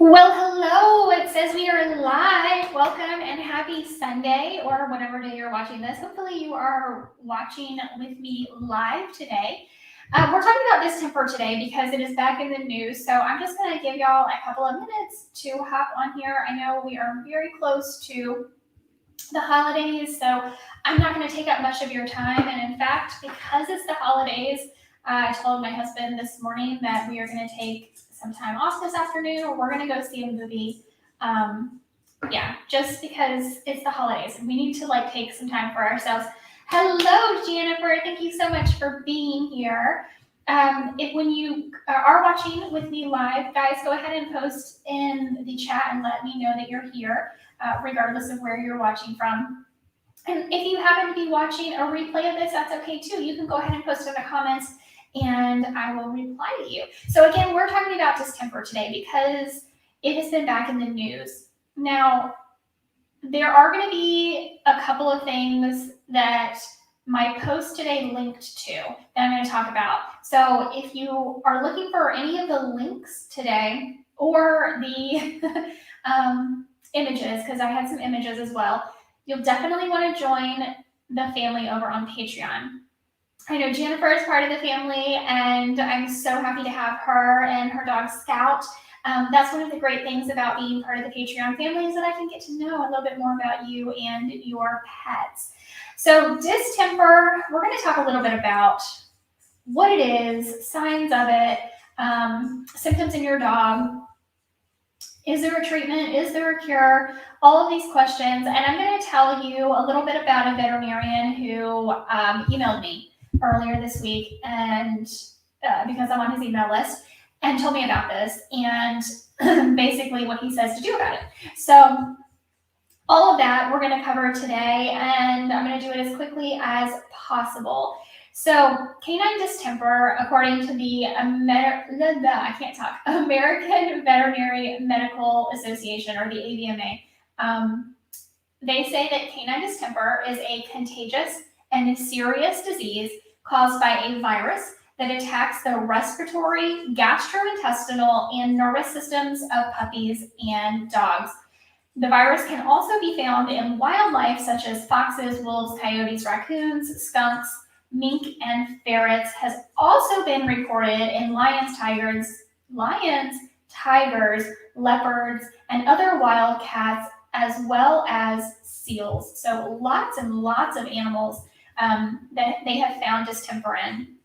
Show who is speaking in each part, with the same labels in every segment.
Speaker 1: Well, hello. It says we are live. Welcome and happy Sunday or whatever day you're watching this. Hopefully, you are watching with me live today. We're talking about distemper today because it is back in the news. So I'm just going to give y'all a couple of minutes to hop on here. I know we are very close to the holidays, so I'm not going to take up much of your time. And in fact, because it's the holidays, I told my husband this morning that we are going to take some time off this afternoon, or we're going to go see a movie. Just because it's the holidays and we need to take some time for ourselves. Hello, Jennifer. Thank you so much for being here. When you are watching with me live, guys, go ahead and post in the chat and let me know that you're here, regardless of where you're watching from. And if you happen to be watching a replay of this, that's okay too. You can go ahead and post in the comments and I will reply to you. So again, we're talking about distemper today because it has been back in the news. Now, there are going to be a couple of things that my post today linked to that I'm going to talk about. So if you are looking for any of the links today or the images, because I had some images as well, you'll definitely want to join the family over on Patreon. I know Jennifer is part of the family, and I'm so happy to have her and her dog Scout. That's one of the great things about being part of the Patreon family is that I can get to know a little bit more about you and your pets. So distemper, we're going to talk a little bit about what it is, signs of it, symptoms in your dog. Is there a treatment? Is there a cure? All of these questions. And I'm going to tell you a little bit about a veterinarian who emailed me earlier this week, and because I'm on his email list, and told me about this and basically what he says to do about it. So all of that we're going to cover today, and I'm going to do it as quickly as possible. So canine distemper, according to the American Veterinary Medical Association, or the AVMA, they say that canine distemper is a contagious and serious disease caused by a virus that attacks the respiratory, gastrointestinal, and nervous systems of puppies and dogs. The virus can also be found in wildlife such as foxes, wolves, coyotes, raccoons, skunks, mink, and ferrets. Has also been recorded in lions, tigers, leopards, and other wild cats, as well as seals. So lots and lots of animals that they have found distemper in.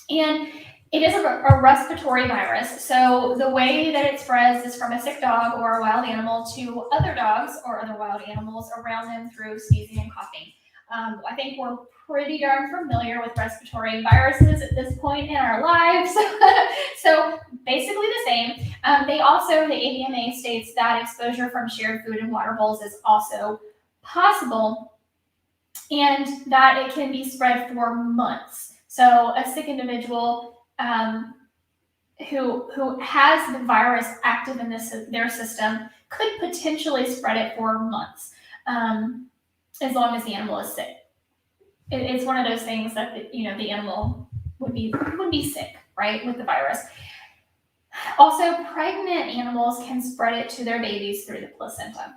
Speaker 1: And it is a respiratory virus. So the way that it spreads is from a sick dog or a wild animal to other dogs or other wild animals around them through sneezing and coughing. I think we're pretty darn familiar with respiratory viruses at this point in our lives. So basically the same. The AVMA states that exposure from shared food and water bowls is also possible, and that it can be spread for months. So a sick individual who has the virus active in their system could potentially spread it for months, as long as the animal is sick. It's one of those things that the animal would be sick, right, with the virus. Also, pregnant animals can spread it to their babies through the placenta.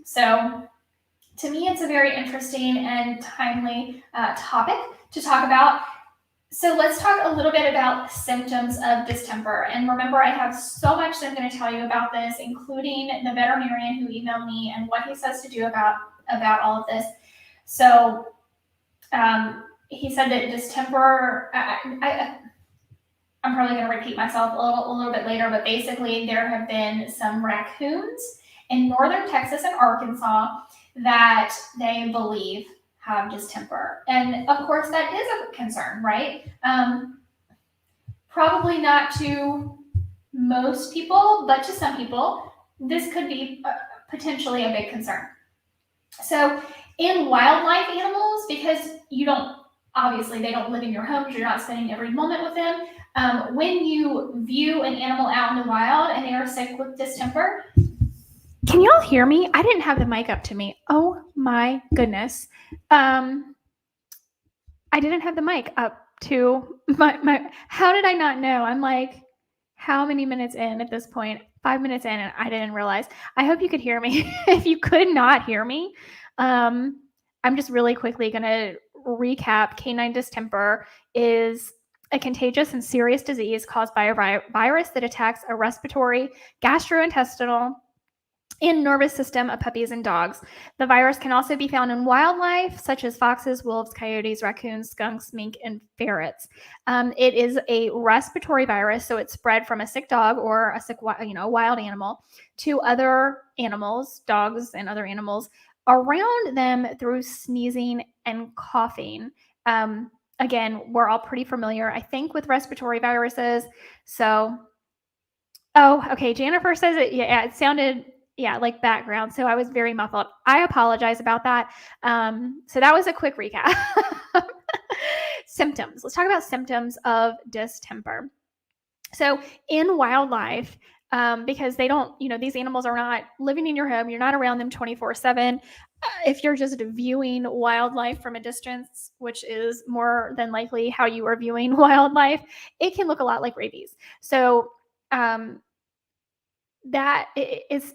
Speaker 1: So to me, it's a very interesting and timely topic to talk about. So let's talk a little bit about symptoms of distemper. And remember, I have so much that I'm going to tell you about this, including the veterinarian who emailed me and what he says to do about all of this. So he said that distemper, I'm probably going to repeat myself a little bit later, but basically there have been some raccoons in northern Texas and Arkansas that they believe have distemper. And of course that is a concern, right? Probably not to most people, but to some people, this could be potentially a big concern. So in wildlife animals, because obviously they don't live in your homes, you're not spending every moment with them. When you view an animal out in the wild and they are sick with distemper, can y'all hear me? I didn't have the mic up to me. Oh my goodness. I didn't have the mic up to my, how did I not know? I'm like, how many minutes in at this point? 5 minutes in, and I didn't realize. I hope you could hear me. If you could not hear me, I'm just really quickly going to recap. Canine distemper is a contagious and serious disease caused by a virus that attacks a respiratory, gastrointestinal, and nervous system of puppies and dogs. The virus can also be found in wildlife, such as foxes, wolves, coyotes, raccoons, skunks, mink, and ferrets. It is a respiratory virus, so it's spread from a sick dog or a sick, wild animal to other animals, dogs and other animals, around them through sneezing and coughing. Again, we're all pretty familiar, I think, with respiratory viruses. So, okay. Jennifer says it. Yeah, it sounded like background, so I was very muffled. I apologize about that. So that was a quick recap. Symptoms. Let's talk about symptoms of distemper. So in wildlife, because they don't, these animals are not living in your home, you're not around them 24/7. If you're just viewing wildlife from a distance, which is more than likely how you are viewing wildlife, it can look a lot like rabies. So that is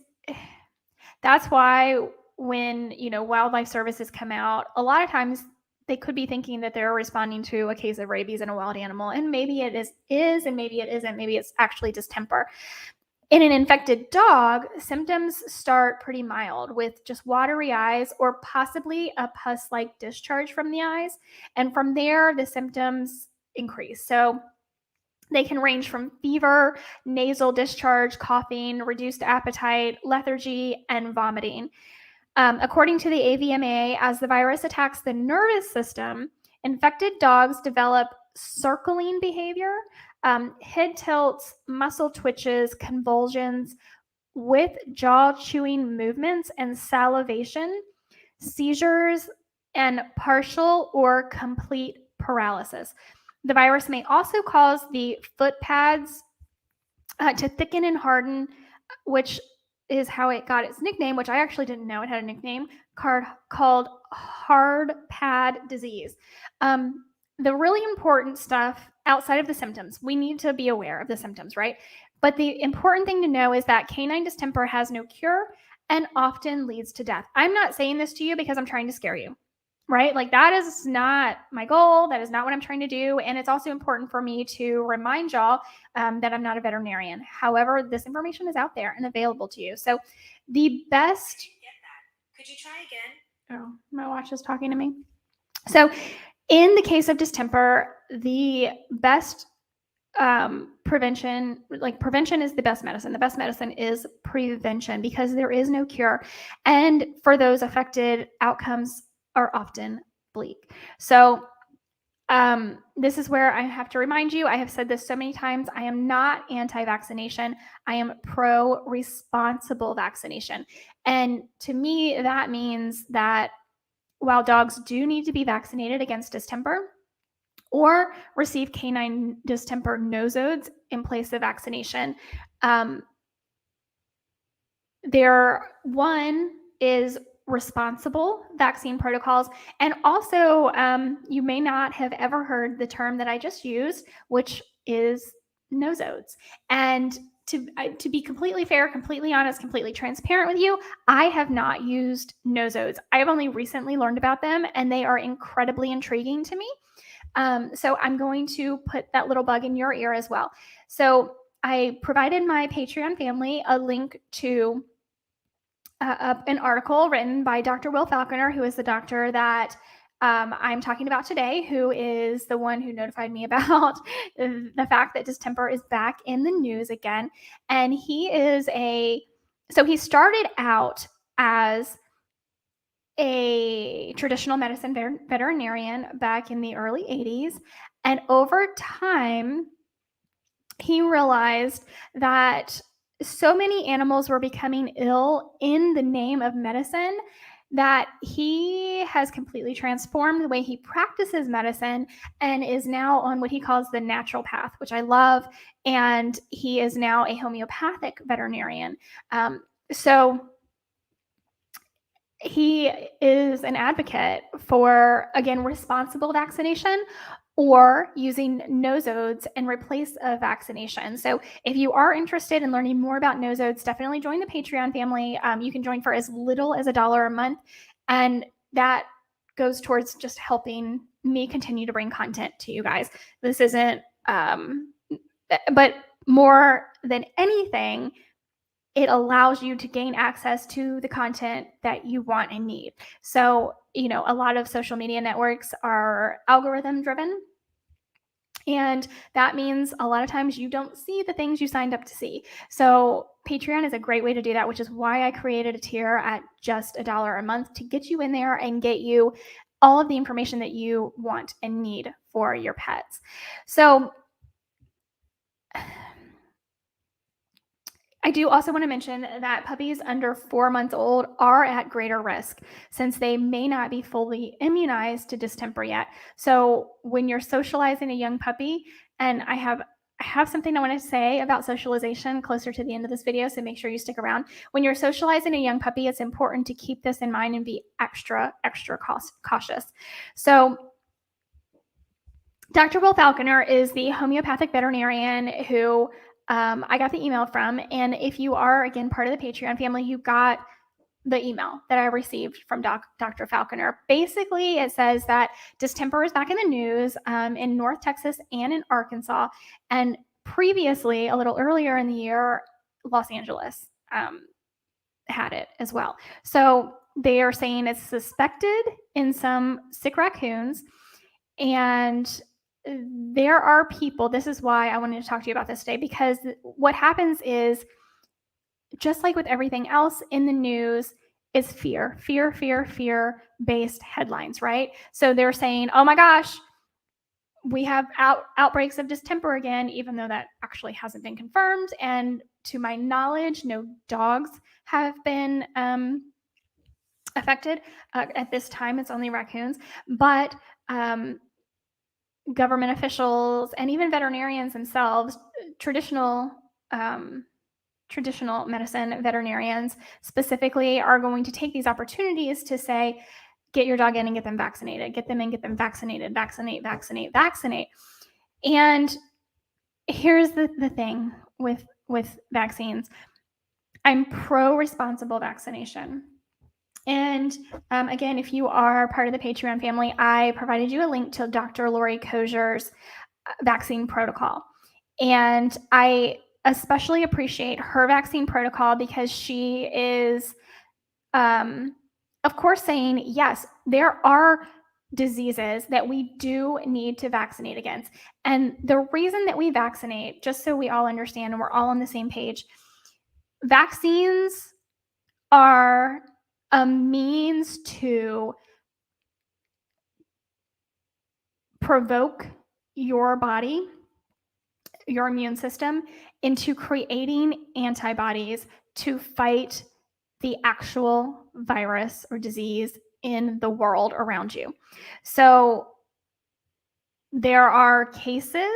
Speaker 1: that's why when wildlife services come out, a lot of times they could be thinking that they're responding to a case of rabies in a wild animal, and maybe it is and maybe it isn't. Maybe it's actually distemper. In an infected dog, symptoms start pretty mild with just watery eyes or possibly a pus-like discharge from the eyes, and from there the symptoms increase. So they can range from fever, nasal discharge, coughing, reduced appetite, lethargy, and vomiting. According to the AVMA, as the virus attacks the nervous system, infected dogs develop circling behavior, head tilts, muscle twitches, convulsions, with jaw chewing movements and salivation, seizures, and partial or complete paralysis. The virus may also cause the foot pads to thicken and harden, which is how it got its nickname, which I actually didn't know it had a nickname, called hard pad disease. The really important stuff outside of the symptoms, we need to be aware of the symptoms, right? But the important thing to know is that canine distemper has no cure and often leads to death. I'm not saying this to you because I'm trying to scare you, right? Like, that is not my goal. That is not what I'm trying to do. And it's also important for me to remind y'all that I'm not a veterinarian. However, this information is out there and available to you. So the best... Could you try again? Oh, my watch is talking to me. So in the case of distemper, the best prevention is the best medicine. The best medicine is prevention because there is no cure. And for those affected, outcomes are often bleak. So this is where I have to remind you, I have said this so many times, I am not anti-vaccination. I am pro-responsible vaccination. And to me, that means that while dogs do need to be vaccinated against distemper or receive canine distemper nosodes in place of vaccination, one is responsible vaccine protocols. And also, you may not have ever heard the term that I just used, which is nosodes. And to be completely fair, completely honest, completely transparent with you, I have not used nosodes. I have only recently learned about them, and they are incredibly intriguing to me. So I'm going to put that little bug in your ear as well. So I provided my Patreon family a link to an article written by Dr. Will Falconer, who is the doctor that I'm talking about today, who is the one who notified me about the fact that distemper is back in the news again. And he started out as a traditional medicine veterinarian back in the early 80s. And over time, he realized that so many animals were becoming ill in the name of medicine that he has completely transformed the way he practices medicine and is now on what he calls the natural path, which I love. And he is now a homeopathic veterinarian. So he is an advocate for, again, responsible vaccination or using nosodes in replace of vaccination. So if you are interested in learning more about nosodes, definitely join the Patreon family. You can join for as little as $1 a month, and that goes towards just helping me continue to bring content to you guys. This isn't, but more than anything, it allows you to gain access to the content that you want and need. So, a lot of social media networks are algorithm driven. And that means a lot of times you don't see the things you signed up to see. So Patreon is a great way to do that, which is why I created a tier at just $1 a month to get you in there and get you all of the information that you want and need for your pets. So I do also want to mention that puppies under 4 months old are at greater risk since they may not be fully immunized to distemper yet. So when you're socializing a young puppy, and I have something I want to say about socialization closer to the end of this video, so make sure you stick around. When you're socializing a young puppy, it's important to keep this in mind and be extra cautious. So Dr. Will Falconer is the homeopathic veterinarian who I got the email from. And if you are, again, part of the Patreon family, you got the email that I received from Dr. Falconer. Basically, it says that distemper is back in the news in North Texas and in Arkansas. And previously, a little earlier in the year, Los Angeles had it as well. So they are saying it's suspected in some sick raccoons. And there are people, this is why I wanted to talk to you about this today, because what happens is, just like with everything else in the news, is fear based headlines, right? So they're saying, oh my gosh, we have outbreaks of distemper again, even though that actually hasn't been confirmed. And to my knowledge, no dogs have been affected. At this time, it's only raccoons. But government officials and even veterinarians themselves, traditional medicine veterinarians specifically, are going to take these opportunities to say, get your dog in and get them vaccinated, get them in, get them vaccinated, vaccinate. And here's the thing with vaccines. I'm pro responsible vaccination. And again, if you are part of the Patreon family, I provided you a link to Dr. Lori Kozier's vaccine protocol. And I especially appreciate her vaccine protocol because she is, of course, saying, yes, there are diseases that we do need to vaccinate against. And the reason that we vaccinate, just so we all understand and we're all on the same page, vaccines are a means to provoke your body, your immune system, into creating antibodies to fight the actual virus or disease in the world around you. So there are cases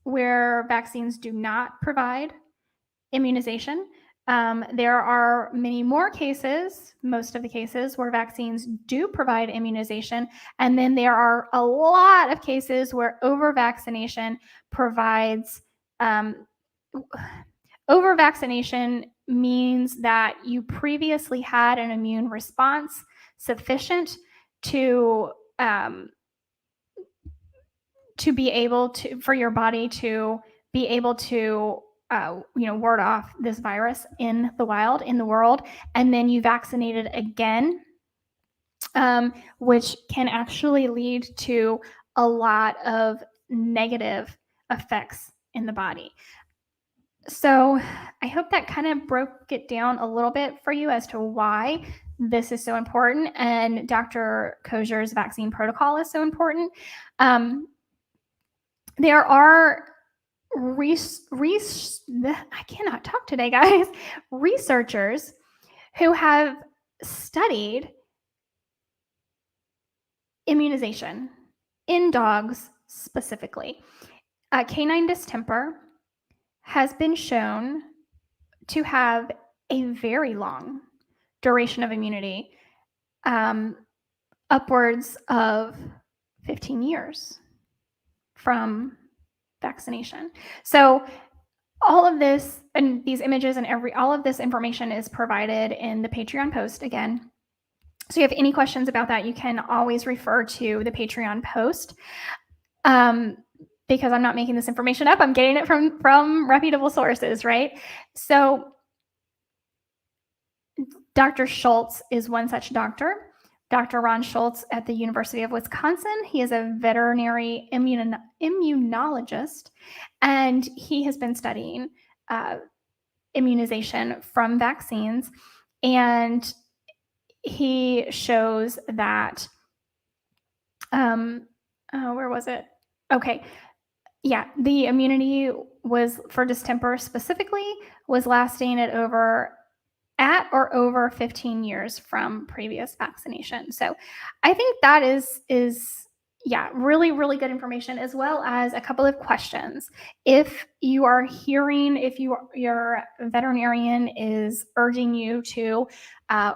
Speaker 1: where vaccines do not provide immunization. There are many more cases, most of the cases, where vaccines do provide immunization. And then there are a lot of cases where over-vaccination provides, over-vaccination means that you previously had an immune response sufficient to be able to, for your body to be able to ward off this virus in the wild, in the world, and then you vaccinate it again, which can actually lead to a lot of negative effects in the body. So I hope that kind of broke it down a little bit for you as to why this is so important and Dr. Kozier's vaccine protocol is so important. There are I cannot talk today, guys. Researchers who have studied immunization in dogs specifically. Canine distemper has been shown to have a very long duration of immunity, upwards of 15 years. from vaccination. So all of this and these images and all of this information is provided in the Patreon post again. So if you have any questions about that, you can always refer to the Patreon post. Because I'm not making this information up, I'm getting it from reputable sources, right? So Dr. Schultz is one such doctor. Dr. Ron Schultz at the University of Wisconsin. He is a veterinary immunologist, and he has been studying immunization from vaccines. And he shows that, where was it? Okay. Yeah, the immunity was for distemper specifically was lasting at or over 15 years from previous vaccination. So I think that is really, really good information, as well as a couple of questions. If you are hearing, if your veterinarian is urging you to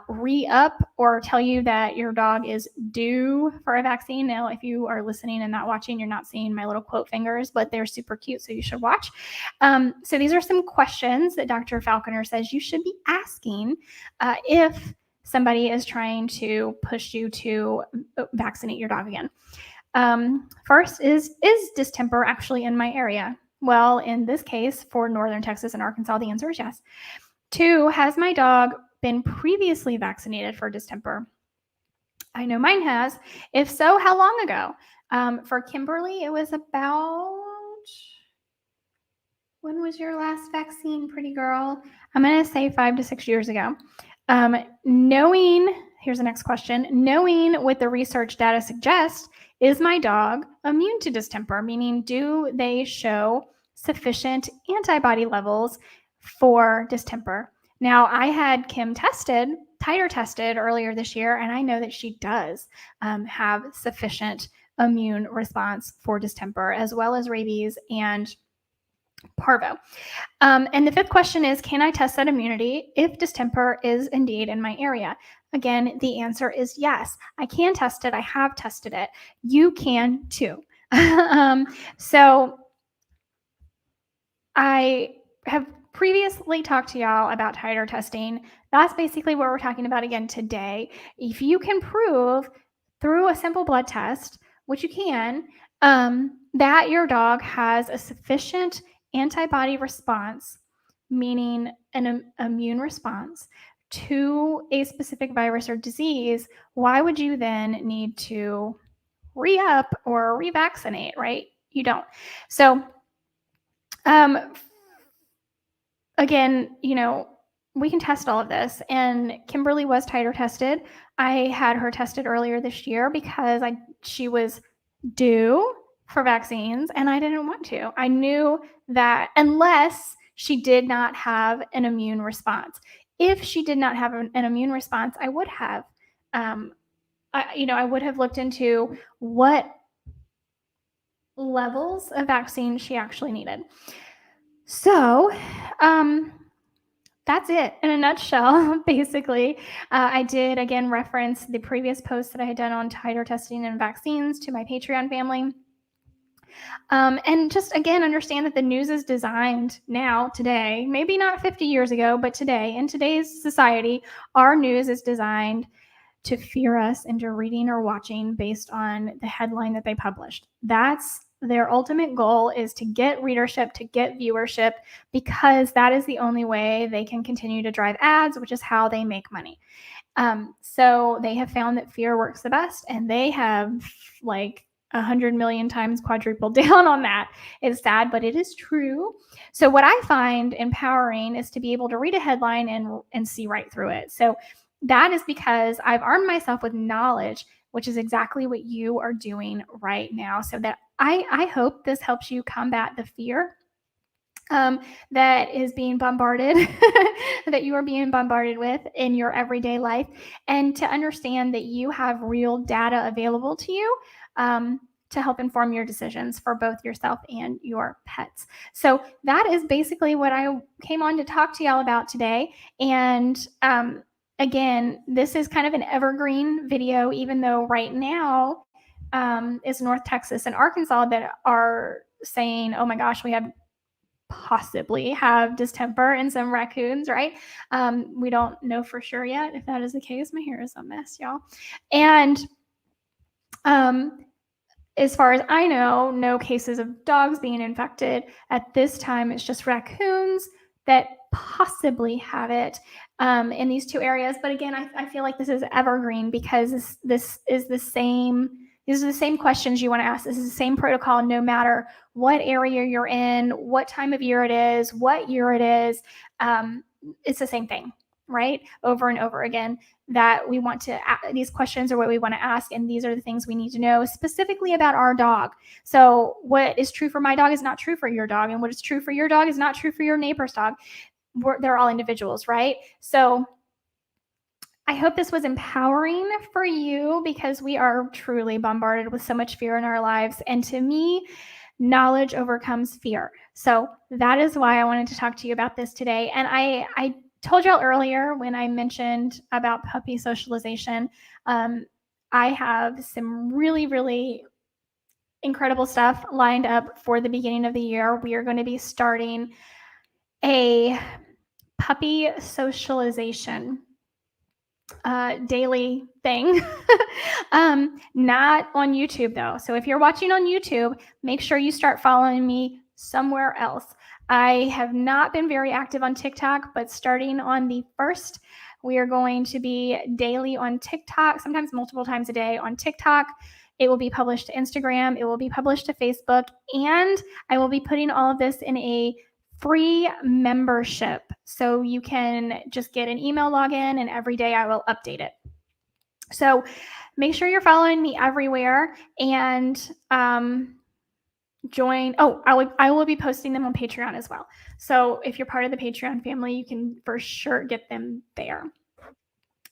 Speaker 1: re-up or tell you that your dog is due for a vaccine. Now, if you are listening and not watching, you're not seeing my little quote fingers, but they're super cute, so you should watch. So these are some questions that Dr. Falconer says you should be asking if somebody is trying to push you to vaccinate your dog again. First is distemper actually in my area? Well, in this case, for Northern Texas and Arkansas, the answer is yes. 2, has my dog been previously vaccinated for distemper? I know mine has. If so, how long ago? For Kimberly, it was about, when was your last vaccine, pretty girl? I'm going to say 5 to 6 years ago. Here's the next question. Knowing what the research data suggests, is my dog immune to distemper? Meaning, do they show sufficient antibody levels for distemper? Now, I had Kim titer tested earlier this year, and I know that she does have sufficient immune response for distemper, as well as rabies and parvo. And the 5th question is, can I test that immunity if distemper is indeed in my area? Again, the answer is yes. I can test it. I have tested it. You can too. So I have previously talked to y'all about titer testing. That's basically what we're talking about again today. If you can prove through a simple blood test, which you can, that your dog has a sufficient antibody response, meaning an immune response to a specific virus or disease, why would you then need to re-up or revaccinate, right? You don't. So again, we can test all of this, and Kimberly was titer tested. I had her tested earlier this year because she was due for vaccines, and I didn't want to. I knew that unless she did not have an immune response. If she did not have an immune response, I would have, I would have looked into what levels of vaccine she actually needed. So, that's it in a nutshell, basically. I did, again, reference the previous post that I had done on titer testing and vaccines to my Patreon family. And just, again, understand that the news is designed now, today, maybe not 50 years ago, but today, in today's society, our news is designed to fear us into reading or watching based on the headline that they published. That's their ultimate goal, is to get readership, to get viewership, because that is the only way they can continue to drive ads, which is how they make money. So they have found that fear works the best, and they have 100 million times quadrupled down on that. It's sad, but it is true. So what I find empowering is to be able to read a headline and see right through it. So that is because I've armed myself with knowledge, which is exactly what you are doing right now. So that I hope this helps you combat the fear that is being bombarded, that you are being bombarded with in your everyday life, and to understand that you have real data available to you to help inform your decisions for both yourself and your pets. So that is basically what I came on to talk to y'all about today. And again, this is kind of an evergreen video, even though right now is North Texas and Arkansas that are saying, oh my gosh, we possibly have distemper in some raccoons, right? We don't know for sure yet if that is the case. My hair is a mess, y'all. And as far as I know, no cases of dogs being infected at this time. It's just raccoons that possibly have it in these two areas. But again, I feel like this is evergreen because this is the same. These are the same questions you want to ask. This is the same protocol no matter what area you're in, what time of year it is, what year it is. It's the same thing, right? Over and over again, that we want to, these questions are what we want to ask, and these are the things we need to know specifically about our dog. So what is true for my dog is not true for your dog, and what is true for your dog is not true for your neighbor's dog. They're all individuals, right? So I hope this was empowering for you, because we are truly bombarded with so much fear in our lives. And to me, knowledge overcomes fear. So that is why I wanted to talk to you about this today. And I told y'all earlier when I mentioned about puppy socialization, I have some really, really incredible stuff lined up for the beginning of the year. We are going to be starting a puppy socialization daily thing. Not on YouTube though. So if you're watching on YouTube, make sure you start following me somewhere else. I have not been very active on TikTok, but starting on the 1st, we are going to be daily on TikTok, sometimes multiple times a day on TikTok. It will be published to Instagram. It will be published to Facebook. And I will be putting all of this in a free membership. So you can just get an email login, and every day I will update it. So make sure you're following me everywhere, and join. Oh, I will be posting them on Patreon as well. So if you're part of the Patreon family, you can for sure get them there.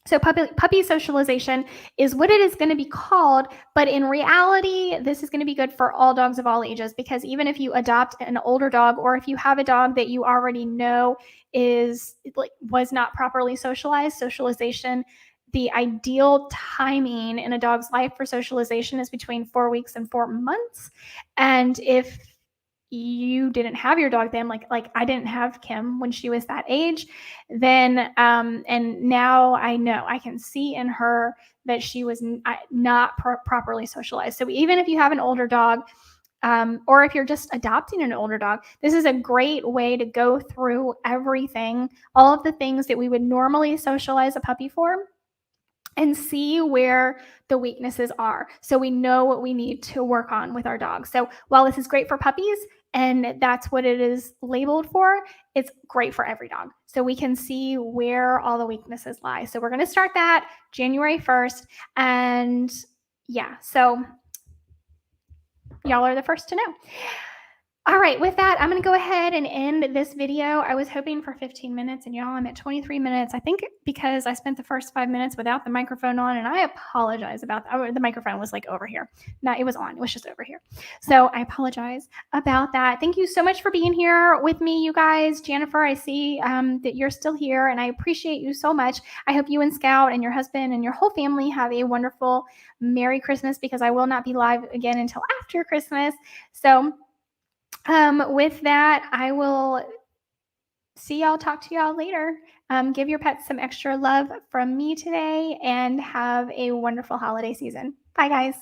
Speaker 1: So puppy socialization is what it is going to be called, but in reality, this is going to be good for all dogs of all ages, because even if you adopt an older dog, or if you have a dog that you already know was not properly socialized, socialization, the ideal timing in a dog's life for socialization is between 4 weeks and 4 months. And if you didn't have your dog then, like I didn't have Kim when she was that age, then and now I know, I can see in her that she was not properly socialized. So even if you have an older dog, or if you're just adopting an older dog, this is a great way to go through everything, all of the things that we would normally socialize a puppy for, and see where the weaknesses are, so we know what we need to work on with our dogs. So while this is great for puppies, and that's what it is labeled for, it's great for every dog. So we can see where all the weaknesses lie. So we're going to start that January 1st. And yeah, so y'all are the first to know. All right, with that, I'm going to go ahead and end this video. I was hoping for 15 minutes, and y'all, I'm at 23 minutes. I think because I spent the first 5 minutes without the microphone on, and I apologize about that. The microphone was like over here. No, it was on. It was just over here. So I apologize about that. Thank you so much for being here with me, you guys. Jennifer, I see that you're still here, and I appreciate you so much. I hope you and Scout and your husband and your whole family have a wonderful Merry Christmas, because I will not be live again until after Christmas. So with that, I will see y'all, talk to y'all later. Give your pets some extra love from me today, and have a wonderful holiday season. Bye, guys.